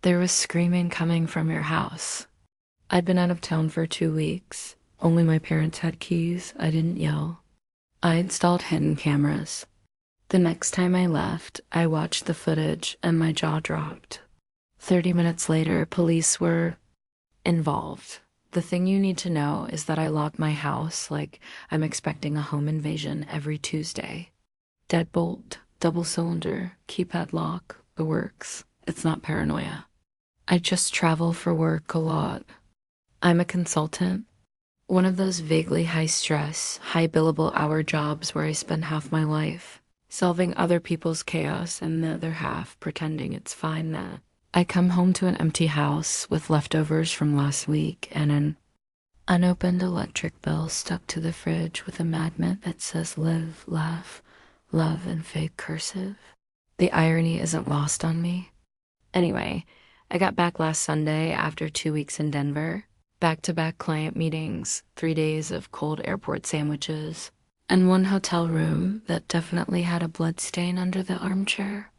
There was screaming coming from your house. I'd been out of town for 2 weeks. Only my parents had keys. I didn't yell. I installed hidden cameras. The next time I left, I watched the footage and my jaw dropped. 30 minutes later, police were involved. The thing you need to know is that I lock my house like I'm expecting a home invasion every Tuesday. Deadbolt, double cylinder, keypad lock, the works. It's not paranoia. I just travel for work a lot. I'm a consultant. One of those vaguely high stress, high billable hour jobs where I spend half my life solving other people's chaos and the other half pretending it's fine that I come home to an empty house with leftovers from last week and an unopened electric bill stuck to the fridge with a magnet that says live, laugh, love in fake cursive. The irony isn't lost on me. Anyway, I got back last Sunday after 2 weeks in Denver. Back-to-back client meetings, 3 days of cold airport sandwiches, and one hotel room that definitely had a blood stain under the armchair.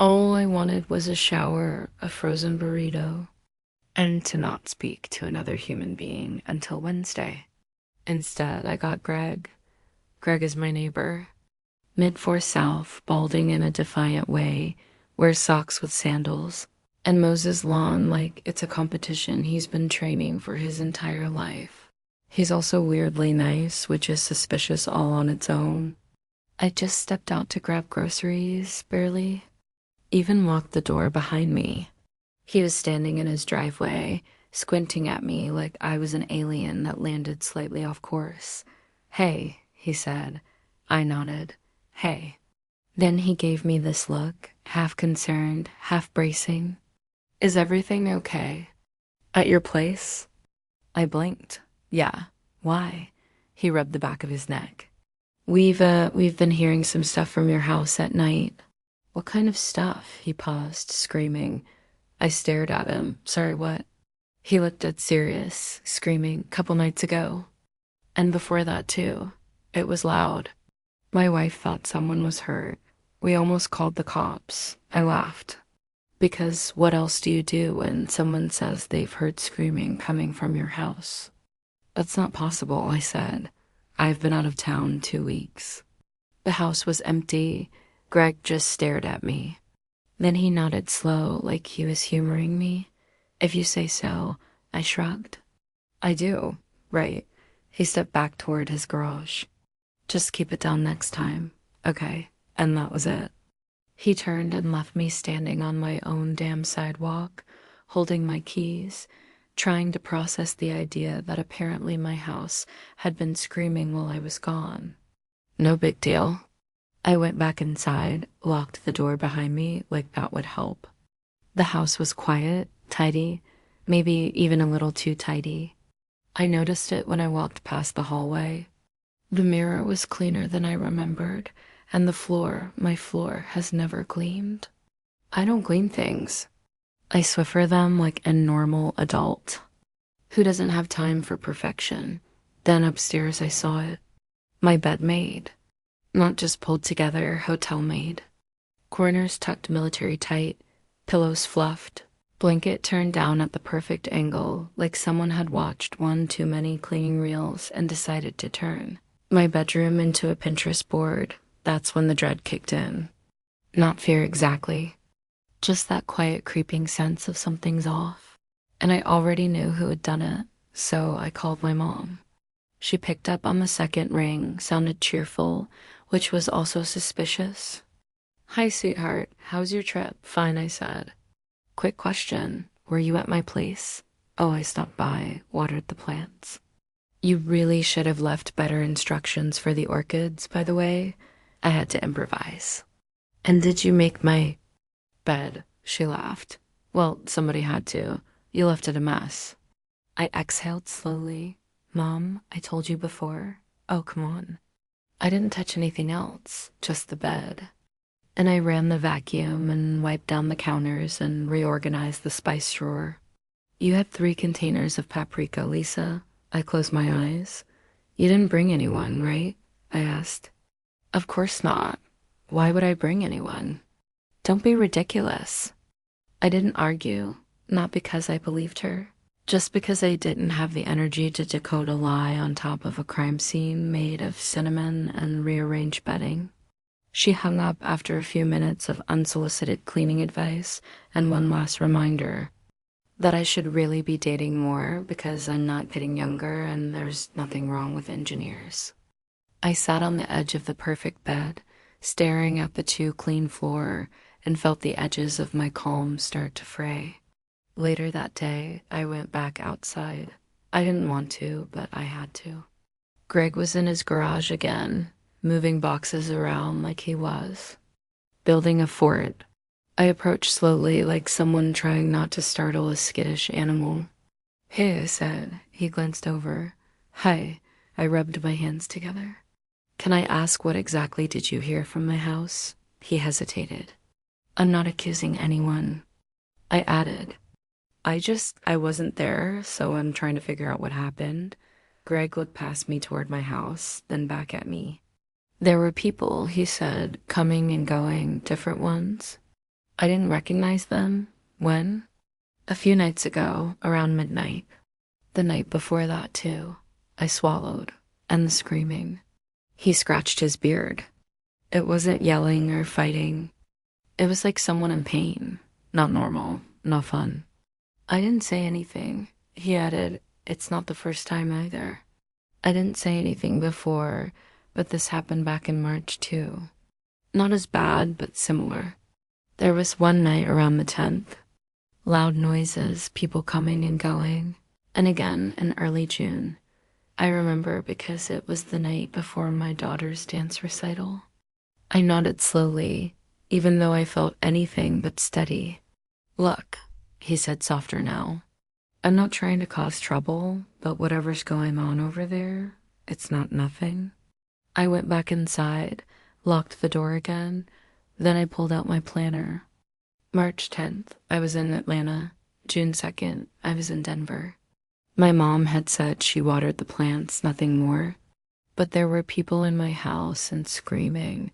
All I wanted was a shower, a frozen burrito, and to not speak to another human being until Wednesday. Instead, I got Greg. Greg is my neighbor. Mid-4 South, balding in a defiant way, wears socks with sandals, and mows his lawn like it's a competition he's been training for his entire life. He's also weirdly nice, which is suspicious all on its own. I just stepped out to grab groceries, barely. Even locked the door behind me. He was standing in his driveway, squinting at me like I was an alien that landed slightly off course. "Hey," he said. I nodded. "Hey." Then he gave me this look, half concerned, half bracing. "Is everything okay? At your place?" I blinked. "Yeah. Why?" He rubbed the back of his neck. We've been hearing some stuff from your house at night." "What kind of stuff?" He paused, screaming. I stared at him. "Sorry, what?" He looked dead serious, screaming, "Couple nights ago. And before that, too. It was loud. My wife thought someone was hurt. We almost called the cops." I laughed. "Because what else do you do when someone says they've heard screaming coming from your house?" "That's not possible," I said. "I've been out of town 2 weeks." The house was empty. Greg just stared at me. Then he nodded slow, like he was humoring me. "If you say so," I shrugged. "I do, right." He stepped back toward his garage. "Just keep it down next time." "Okay." And that was it. He turned and left me standing on my own damn sidewalk, holding my keys, trying to process the idea that apparently my house had been screaming while I was gone. No big deal. I went back inside, locked the door behind me like that would help. The house was quiet, tidy, maybe even a little too tidy. I noticed it when I walked past the hallway. The mirror was cleaner than I remembered, and the floor, my floor, has never gleamed. I don't clean things. I Swiffer them like a normal adult. Who doesn't have time for perfection? Then upstairs I saw it. My bed made. Not just pulled together, hotel made. Corners tucked military tight, pillows fluffed, blanket turned down at the perfect angle, like someone had watched one too many cleaning reels and decided to turn my bedroom into a Pinterest board. That's when the dread kicked in. Not fear exactly. Just that quiet creeping sense of something's off. And I already knew who had done it, so I called my mom. She picked up on the second ring, sounded cheerful, which was also suspicious. "Hi, sweetheart. How's your trip?" "Fine," I said. "Quick question. Were you at my place?" "Oh, I stopped by, watered the plants." "You really should have left better instructions for the orchids, by the way." I had to improvise. "And did you make my bed?" She laughed. "Well, somebody had to. You left it a mess." I exhaled slowly. "Mom, I told you before." "Oh, come on." "I didn't touch anything else, just the bed." And I ran the vacuum and wiped down the counters and reorganized the spice drawer. "You had 3 containers of paprika, Lisa." I closed my eyes. "You didn't bring anyone, right?" I asked. "Of course not. Why would I bring anyone?" "Don't be ridiculous." I didn't argue. Not because I believed her, just because I didn't have the energy to decode a lie on top of a crime scene made of cinnamon and rearranged bedding. She hung up after a few minutes of unsolicited cleaning advice and one last reminder that I should really be dating more because I'm not getting younger and there's nothing wrong with engineers. I sat on the edge of the perfect bed, staring at the too clean floor, and felt the edges of my calm start to fray. Later that day, I went back outside. I didn't want to, but I had to. Greg was in his garage again, moving boxes around like he was, building a fort. I approached slowly, like someone trying not to startle a skittish animal. "Hey," I said. He glanced over. "Hi." I rubbed my hands together. "Can I ask what exactly did you hear from my house?" He hesitated. "I'm not accusing anyone." I added, I wasn't there, so I'm trying to figure out what happened." Greg looked past me toward my house, then back at me. "There were people," he said, "coming and going, different ones. I didn't recognize them." "When?" "A few nights ago, around midnight." "The night before that, too." I swallowed. "And the screaming." He scratched his beard. "It wasn't yelling or fighting. It was like someone in pain. Not normal, not fun." I didn't say anything. He added, "It's not the first time either." I didn't say anything before, but this happened back in March too. Not as bad, but similar. There was one night around the 10th. Loud noises, people coming and going. And again in early June. I remember because it was the night before my daughter's dance recital. I nodded slowly, even though I felt anything but steady. "Look," he said softer now. "I'm not trying to cause trouble, but whatever's going on over there, it's not nothing." I went back inside, locked the door again, then I pulled out my planner. March 10th, I was in Atlanta. June 2nd, I was in Denver. My mom had said she watered the plants, nothing more. But there were people in my house and screaming,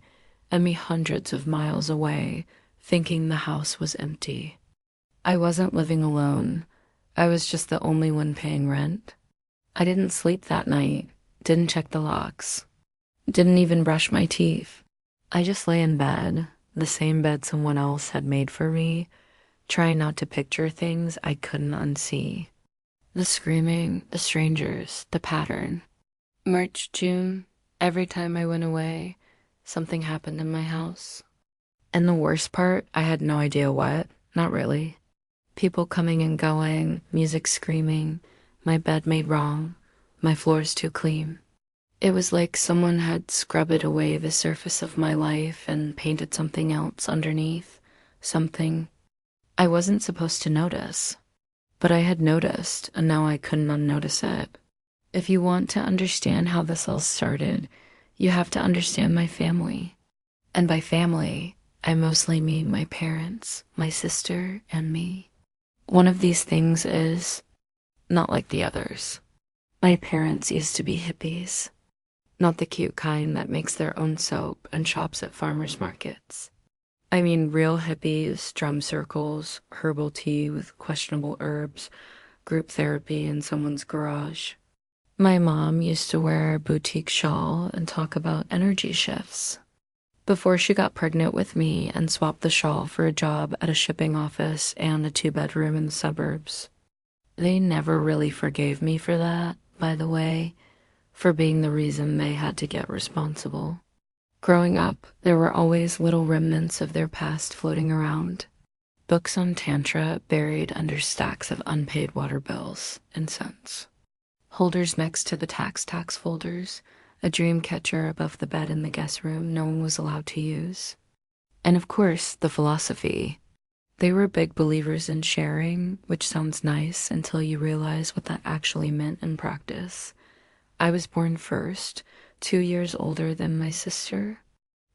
and me hundreds of miles away, thinking the house was empty. I wasn't living alone. I was just the only one paying rent. I didn't sleep that night, didn't check the locks, didn't even brush my teeth. I just lay in bed, the same bed someone else had made for me, trying not to picture things I couldn't unsee. The screaming, the strangers, the pattern. March, June, every time I went away, something happened in my house. And the worst part, I had no idea what, not really. People coming and going, music screaming, my bed made wrong, my floors too clean. It was like someone had scrubbed away the surface of my life and painted something else underneath, something I wasn't supposed to notice. But I had noticed, and now I couldn't unnotice it. If you want to understand how this all started, you have to understand my family. And by family, I mostly mean my parents, my sister, and me. One of these things is not like the others. My parents used to be hippies. Not the cute kind that makes their own soap and shops at farmers markets. I mean real hippies, drum circles, herbal tea with questionable herbs, group therapy in someone's garage. My mom used to wear a boutique shawl and talk about energy shifts. Before she got pregnant with me and swapped the shawl for a job at a shipping office and a 2-bedroom in the suburbs. They never really forgave me for that, by the way, for being the reason they had to get responsible. Growing up, there were always little remnants of their past floating around. Books on Tantra buried under stacks of unpaid water bills and cents. Holders next to the tax folders, a dream catcher above the bed in the guest room no one was allowed to use. And of course, the philosophy. They were big believers in sharing, which sounds nice until you realize what that actually meant in practice. I was born first, 2 years older than my sister.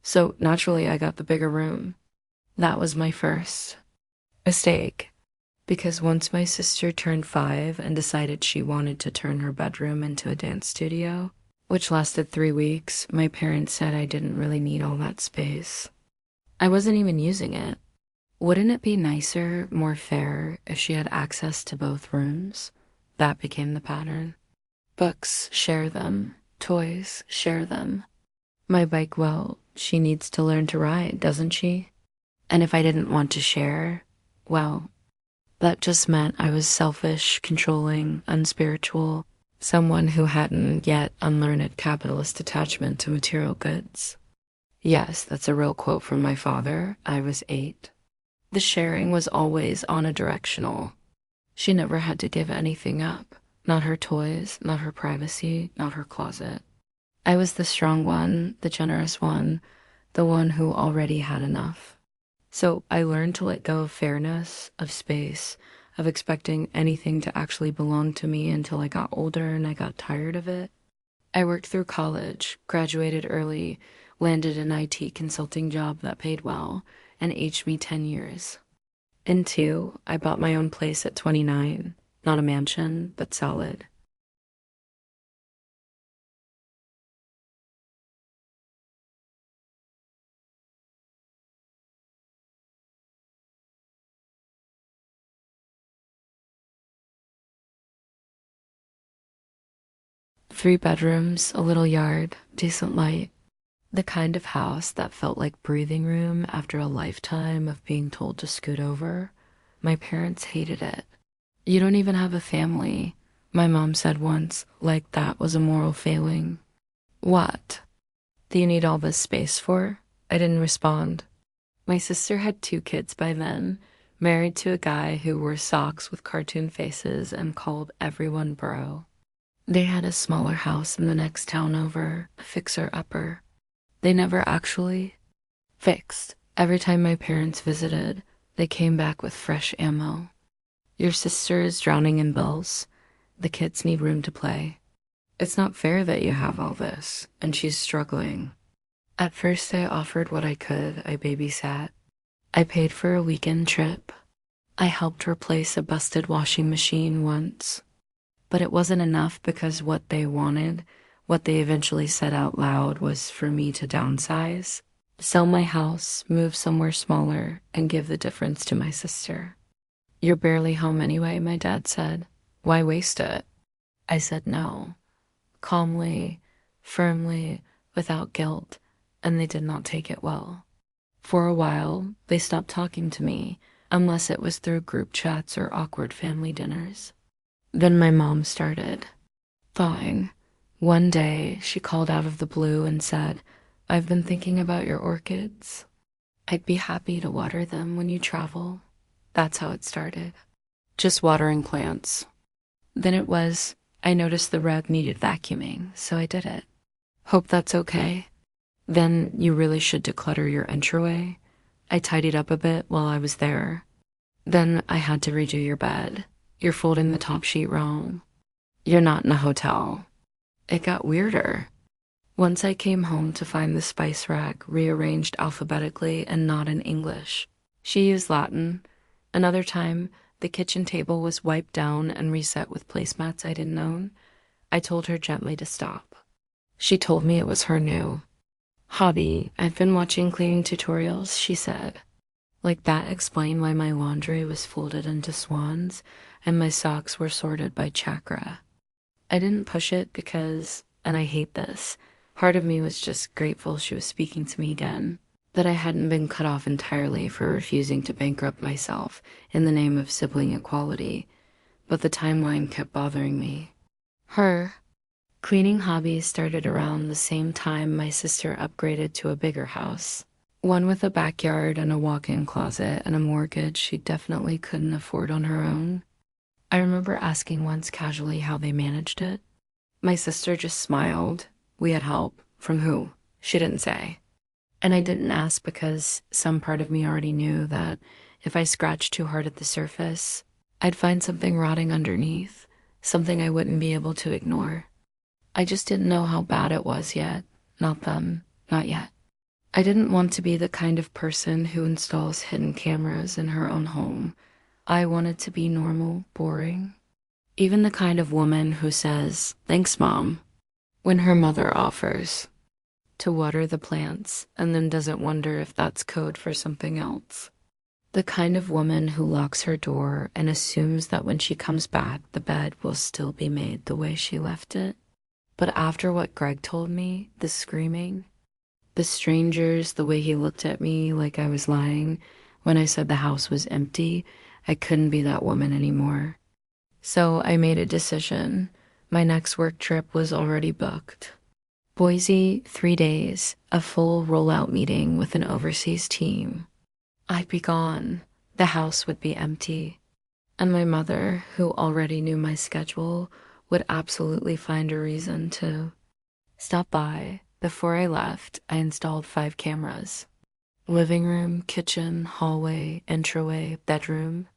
So naturally, I got the bigger room. That was my first mistake. Because once my sister turned 5 and decided she wanted to turn her bedroom into a dance studio, which lasted 3 weeks, my parents said I didn't really need all that space. I wasn't even using it. Wouldn't it be nicer, more fair, if she had access to both rooms? That became the pattern. Books, share them. Toys, share them. My bike, well, she needs to learn to ride, doesn't she? And if I didn't want to share, well, that just meant I was selfish, controlling, unspiritual, someone who hadn't yet unlearned capitalist attachment to material goods. Yes, that's a real quote from my father. I was 8. The sharing was always unidirectional. She never had to give anything up. Not her toys, not her privacy, not her closet. I was the strong one, the generous one, the one who already had enough. So I learned to let go of fairness, of space, of expecting anything to actually belong to me until I got older and I got tired of it. I worked through college, graduated early, landed an IT consulting job that paid well, and aged me 10 years. In 2, I bought my own place at 29. Not a mansion, but solid. 3 bedrooms, a little yard, decent light. The kind of house that felt like breathing room after a lifetime of being told to scoot over. My parents hated it. You don't even have a family, my mom said once, like that was a moral failing. What? Do you need all this space for? I didn't respond. My sister had 2 kids by then, married to a guy who wore socks with cartoon faces and called everyone bro. They had a smaller house in the next town over, a fixer-upper. They never actually fixed. Every time my parents visited, they came back with fresh ammo. Your sister is drowning in bills. The kids need room to play. It's not fair that you have all this, and she's struggling. At first, I offered what I could. I babysat. I paid for a weekend trip. I helped replace a busted washing machine once. But it wasn't enough because what they wanted, what they eventually said out loud, was for me to downsize, sell my house, move somewhere smaller, and give the difference to my sister. You're barely home anyway, my dad said. Why waste it? I said no, calmly, firmly, without guilt, and they did not take it well. For a while, they stopped talking to me, unless it was through group chats or awkward family dinners. Then my mom started thawing. One day, she called out of the blue and said, I've been thinking about your orchids. I'd be happy to water them when you travel. That's how it started. Just watering plants. Then it was, I noticed the rug needed vacuuming, so I did it. Hope that's okay. Then you really should declutter your entryway. I tidied up a bit while I was there. Then I had to redo your bed. You're folding the top sheet wrong. You're not in a hotel. It got weirder. Once I came home to find the spice rack rearranged alphabetically and not in English. She used Latin. Another time, the kitchen table was wiped down and reset with placemats I didn't own. I told her gently to stop. She told me it was her new hobby. I've been watching cleaning tutorials, she said. Like that explained why my laundry was folded into swans and my socks were sorted by chakra. I didn't push it because, and I hate this, part of me was just grateful she was speaking to me again, that I hadn't been cut off entirely for refusing to bankrupt myself in the name of sibling equality, but the timeline kept bothering me. Her cleaning hobbies started around the same time my sister upgraded to a bigger house. One with a backyard and a walk-in closet and a mortgage she definitely couldn't afford on her own. I remember asking once casually how they managed it. My sister just smiled. We had help. From who? She didn't say. And I didn't ask because some part of me already knew that if I scratched too hard at the surface, I'd find something rotting underneath, something I wouldn't be able to ignore. I just didn't know how bad it was yet. Not them. Not yet. I didn't want to be the kind of person who installs hidden cameras in her own home. I wanted to be normal, boring. Even the kind of woman who says, "Thanks, Mom," when her mother offers to water the plants and then doesn't wonder if that's code for something else. The kind of woman who locks her door and assumes that when she comes back, the bed will still be made the way she left it. But after what Greg told me, the screaming, the strangers, the way he looked at me like I was lying when I said the house was empty, I couldn't be that woman anymore. So I made a decision. My next work trip was already booked. Boise, 3 days, a full rollout meeting with an overseas team. I'd be gone. The house would be empty. And my mother, who already knew my schedule, would absolutely find a reason to stop by. Before I left, I installed 5 cameras. Living room, kitchen, hallway, entryway, bedroom.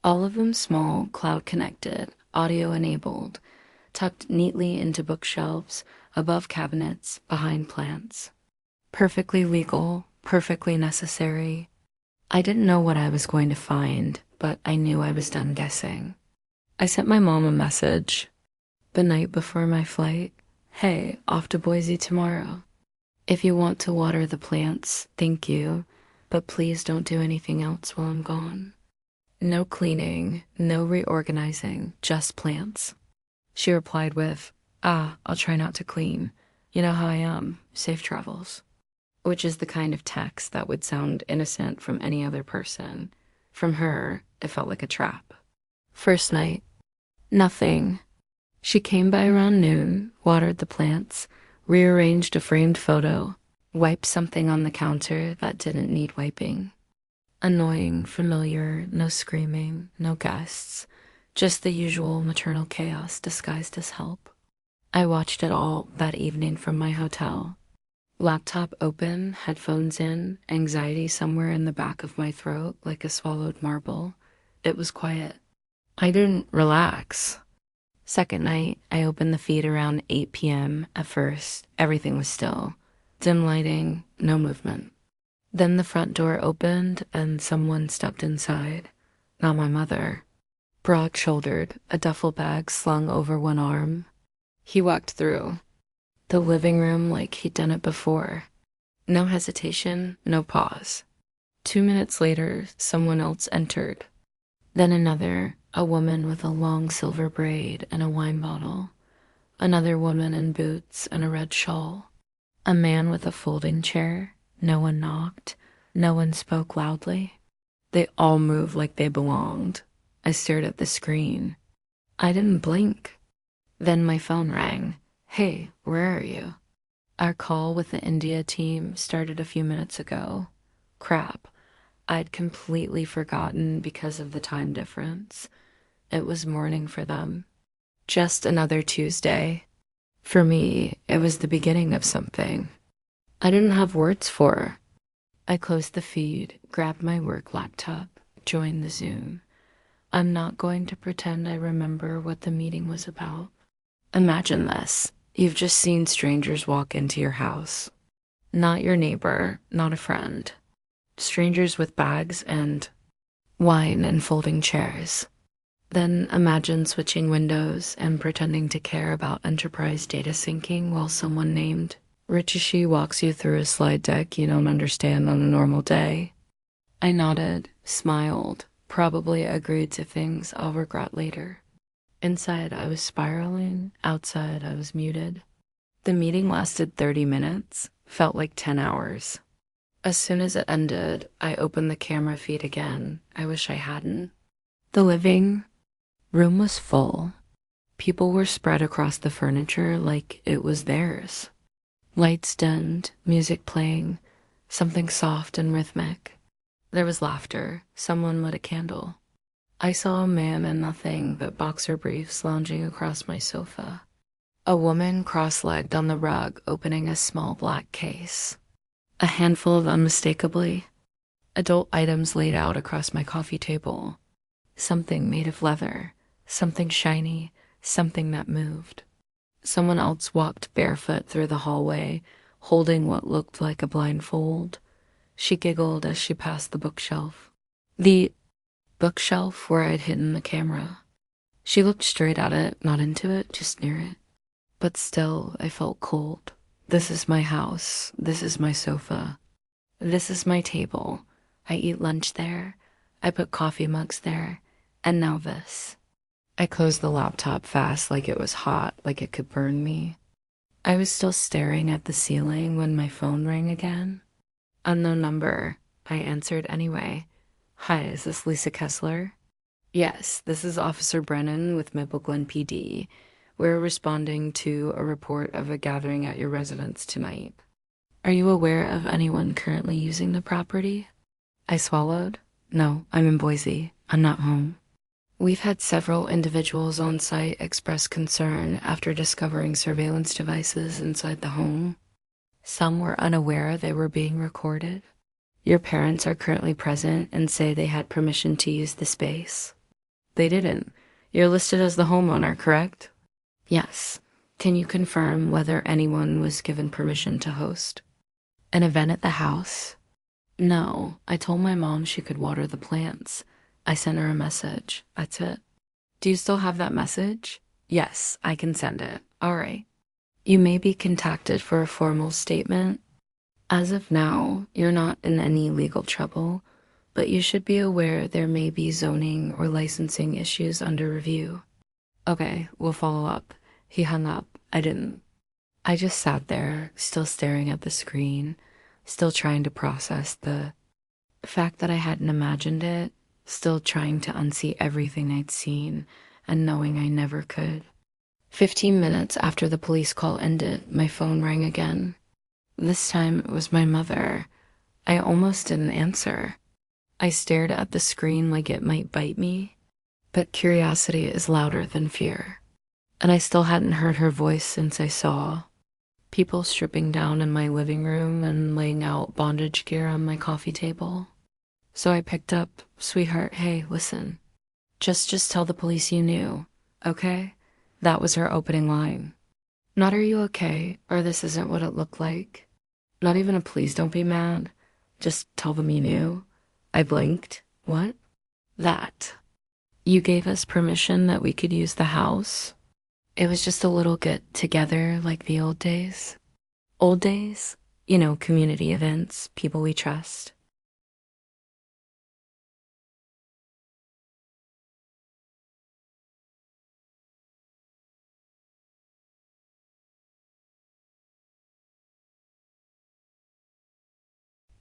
All of them small, cloud-connected, audio-enabled, tucked neatly into bookshelves, above cabinets, behind plants. Perfectly legal, perfectly necessary. I didn't know what I was going to find, but I knew I was done guessing. I sent my mom a message the night before my flight. Hey, off to Boise tomorrow. If you want to water the plants, thank you, but please don't do anything else while I'm gone. No cleaning, no reorganizing, just plants. She replied with, I'll try not to clean. You know how I am. Safe travels. Which is the kind of text that would sound innocent from any other person. From her, it felt like a trap. First night, nothing. She came by around noon, watered the plants, rearranged a framed photo, wiped something on the counter that didn't need wiping. Annoying, familiar, no screaming, no guests, just the usual maternal chaos disguised as help. I watched it all that evening from my hotel. Laptop open, headphones in, anxiety somewhere in the back of my throat like a swallowed marble. It was quiet. I didn't relax. Second night, I opened the feed around 8 p.m. At first, everything was still. Dim lighting, no movement. Then the front door opened and someone stepped inside. Not my mother. Broad-shouldered, a duffel bag slung over one arm. He walked through the living room like he'd done it before. No hesitation, no pause. 2 minutes later, someone else entered. Then another, a woman with a long silver braid and a wine bottle. Another woman in boots and a red shawl. A man with a folding chair. No one knocked. No one spoke loudly. They all moved like they belonged. I stared at the screen. I didn't blink. Then my phone rang. Hey, where are you? Our call with the India team started a few minutes ago. Crap. I'd completely forgotten because of the time difference. It was morning for them. Just another Tuesday. For me, it was the beginning of something I didn't have words for. I closed the feed, grabbed my work laptop, joined the Zoom. I'm not going to pretend I remember what the meeting was about. Imagine this. You've just seen strangers walk into your house. Not your neighbor, not a friend. Strangers with bags and wine and folding chairs. Then imagine switching windows and pretending to care about enterprise data syncing while someone named Richishi walks you through a slide deck you don't understand on a normal day. I nodded, smiled, probably agreed to things I'll regret later. Inside, I was spiraling. Outside, I was muted. The meeting lasted 30 minutes, felt like 10 hours. As soon as it ended, I opened the camera feed again. I wish I hadn't. The living room was full. People were spread across the furniture like it was theirs. Lights dimmed, music playing, something soft and rhythmic. There was laughter. Someone lit a candle. I saw a man in nothing but boxer briefs lounging across my sofa. A woman cross-legged on the rug opening a small black case. A handful of unmistakably adult items laid out across my coffee table. Something made of leather, something shiny, something that moved. Someone else walked barefoot through the hallway, holding what looked like a blindfold. She giggled as she passed the bookshelf. The bookshelf where I'd hidden the camera. She looked straight at it, not into it, just near it. But still, I felt cold. This is my house. This is my sofa. This is my table. I eat lunch there. I put coffee mugs there, and now this. I closed the laptop fast like it was hot, like it could burn me. I was still staring at the ceiling when my phone rang again. Unknown number. I answered anyway. Hi, is this Lisa Kessler? Yes, this is Officer Brennan with Maple Glen PD. We're responding to a report of a gathering at your residence tonight. Are you aware of anyone currently using the property? I swallowed. No, I'm in Boise. I'm not home. We've had several individuals on site express concern after discovering surveillance devices inside the home. Some were unaware they were being recorded. Your parents are currently present and say they had permission to use the space. They didn't. You're listed as the homeowner, correct? Yes. Can you confirm whether anyone was given permission to host an event at the house? No. I told my mom she could water the plants. I sent her a message. That's it. Do you still have that message? Yes, I can send it. All right. You may be contacted for a formal statement. As of now, you're not in any legal trouble, but you should be aware there may be zoning or licensing issues under review. Okay, we'll follow up. He hung up. I didn't. I just sat there, still staring at the screen, still trying to process the fact that I hadn't imagined it, still trying to unsee everything I'd seen and knowing I never could. 15 minutes after the police call ended, my phone rang again. This time it was my mother. I almost didn't answer. I stared at the screen like it might bite me, but curiosity is louder than fear. And I still hadn't heard her voice since I saw people stripping down in my living room and laying out bondage gear on my coffee table. So I picked up, "Sweetheart, hey, listen. Just tell the police you knew, okay?" That was her opening line. Not "are you okay?" or "this isn't what it looked like." Not even a "please don't be mad." Just tell them you knew. I blinked. What? That. You gave us permission that we could use the house. It was just a little get together like the old days. Old days? You know, community events, people we trust.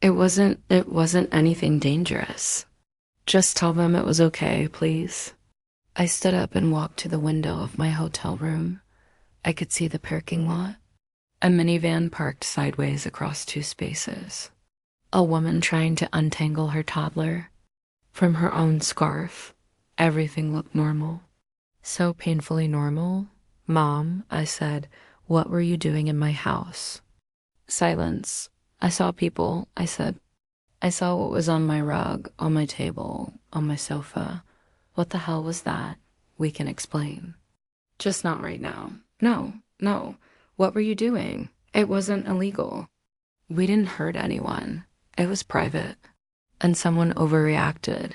It wasn't anything dangerous. Just tell them it was okay, please. I stood up and walked to the window of my hotel room. I could see the parking lot. A minivan parked sideways across two spaces. A woman trying to untangle her toddler from her own scarf. Everything looked normal. So painfully normal. "Mom," I said, "what were you doing in my house?" Silence. "I saw people," I said. "I saw what was on my rug, on my table, on my sofa." "What the hell was that?" "We can explain." "Just not right now." "No, no. What were you doing? It wasn't illegal. We didn't hurt anyone. It was private." And someone overreacted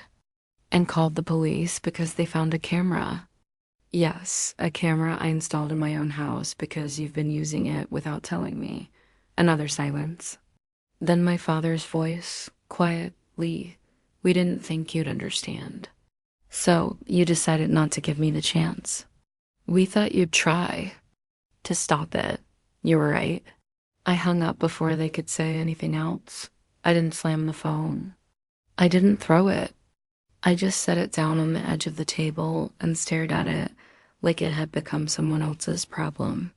and called the police because they found a camera. Yes, a camera I installed in my own house because you've been using it without telling me. Another silence. Then my father's voice, quietly, "We didn't think you'd understand. So you decided not to give me the chance. We thought you'd try to stop it. You were right." I hung up before they could say anything else. I didn't slam the phone. I didn't throw it. I just set it down on the edge of the table and stared at it like it had become someone else's problem.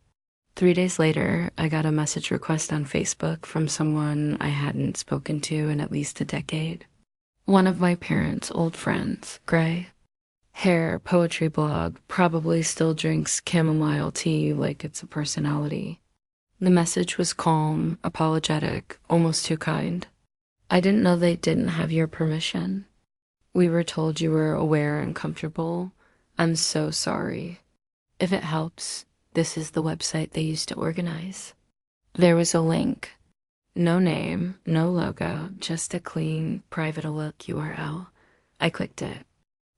3 days later, I got a message request on Facebook from someone I hadn't spoken to in at least a decade. One of my parents' old friends, Gray. Hair, poetry blog, probably still drinks chamomile tea like it's a personality. The message was calm, apologetic, almost too kind. "I didn't know they didn't have your permission. We were told you were aware and comfortable. I'm so sorry. If it helps, this is the website they used to organize." There was a link. No name, no logo, just a clean, private alert URL. I clicked it.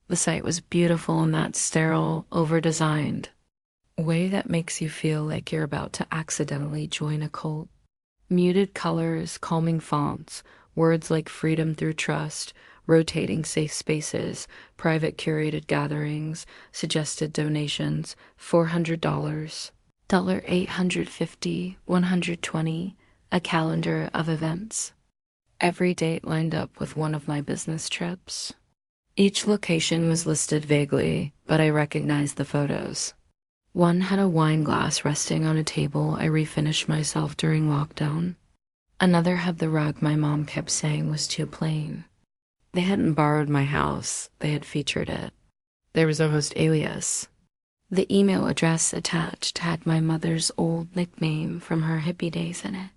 The site was beautiful in that sterile, over-designed way that makes you feel like you're about to accidentally join a cult. Muted colors, calming fonts, words like freedom through trust, rotating safe spaces, private curated gatherings, suggested donations, $400, $850, $120, a calendar of events. Every date lined up with one of my business trips. Each location was listed vaguely, but I recognized the photos. One had a wine glass resting on a table I refinished myself during lockdown. Another had the rug my mom kept saying was too plain. They hadn't borrowed my house, they had featured it. There was a host alias. The email address attached had my mother's old nickname from her hippie days in it.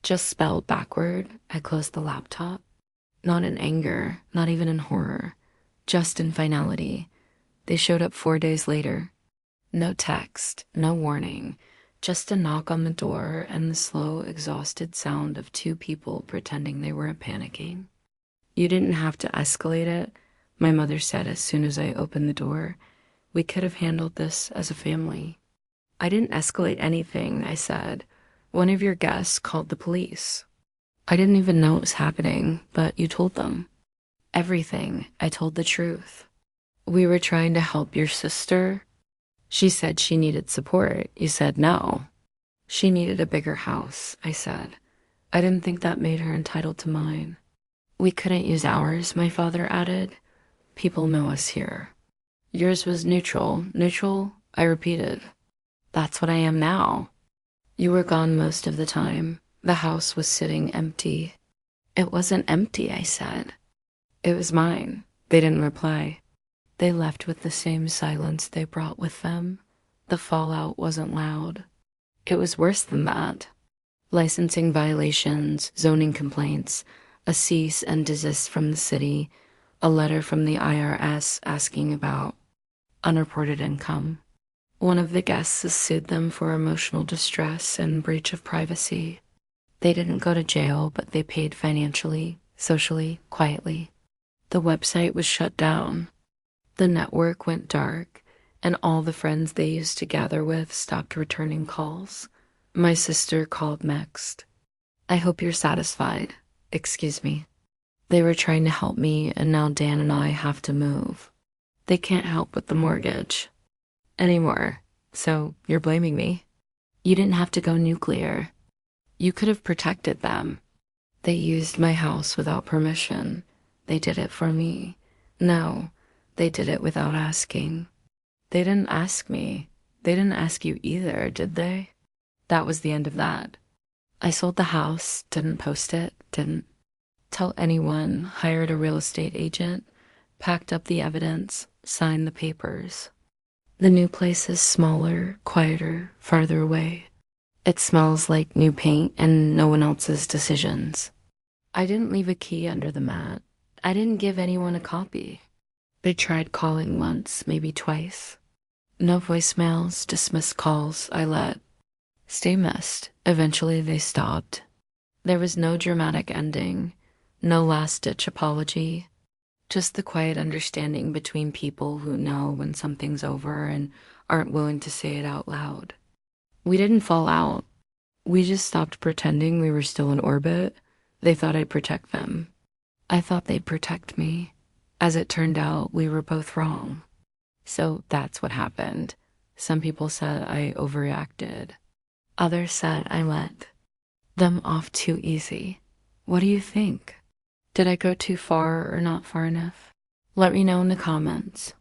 Just spelled backward, I closed the laptop. Not in anger, not even in horror, just in finality. They showed up 4 days later. No text, no warning, just a knock on the door and the slow, exhausted sound of two people pretending they weren't panicking. You didn't have to escalate it, my mother said as soon as I opened the door. We could have handled this as a family. I didn't escalate anything, I said. One of your guests called the police. I didn't even know it was happening, but you told them. Everything. I told the truth. We were trying to help your sister. She said she needed support. You said no. She needed a bigger house, I said. I didn't think that made her entitled to mine. We couldn't use ours, my father added. People know us here. Yours was neutral. Neutral? I repeated. That's what I am now. You were gone most of the time. The house was sitting empty. It wasn't empty, I said. It was mine. They didn't reply. They left with the same silence they brought with them. The fallout wasn't loud. It was worse than that. Licensing violations, zoning complaints, a cease and desist from the city, a letter from the IRS asking about unreported income. One of the guests has sued them for emotional distress and breach of privacy. They didn't go to jail, but they paid financially, socially, quietly. The website was shut down. The network went dark, and all the friends they used to gather with stopped returning calls. My sister called next. I hope you're satisfied. Excuse me. They were trying to help me, and now Dan and I have to move. They can't help with the mortgage anymore, so you're blaming me. You didn't have to go nuclear. You could have protected them. They used my house without permission. They did it for me. No, they did it without asking. They didn't ask me. They didn't ask you either, did they? That was the end of that. I sold the house, didn't post it, didn't tell anyone, hired a real estate agent, packed up the evidence, signed the papers. The new place is smaller, quieter, farther away. It smells like new paint and no one else's decisions. I didn't leave a key under the mat. I didn't give anyone a copy. They tried calling once, maybe twice. No voicemails, dismissed calls, I let. Stay missed. Eventually they stopped. There was no dramatic ending, no last-ditch apology, just the quiet understanding between people who know when something's over and aren't willing to say it out loud. We didn't fall out. We just stopped pretending we were still in orbit. They thought I'd protect them. I thought they'd protect me. As it turned out, we were both wrong. So that's what happened. Some people said I overreacted. Others said I let them off too easy. What do you think? Did I go too far or not far enough? Let me know in the comments.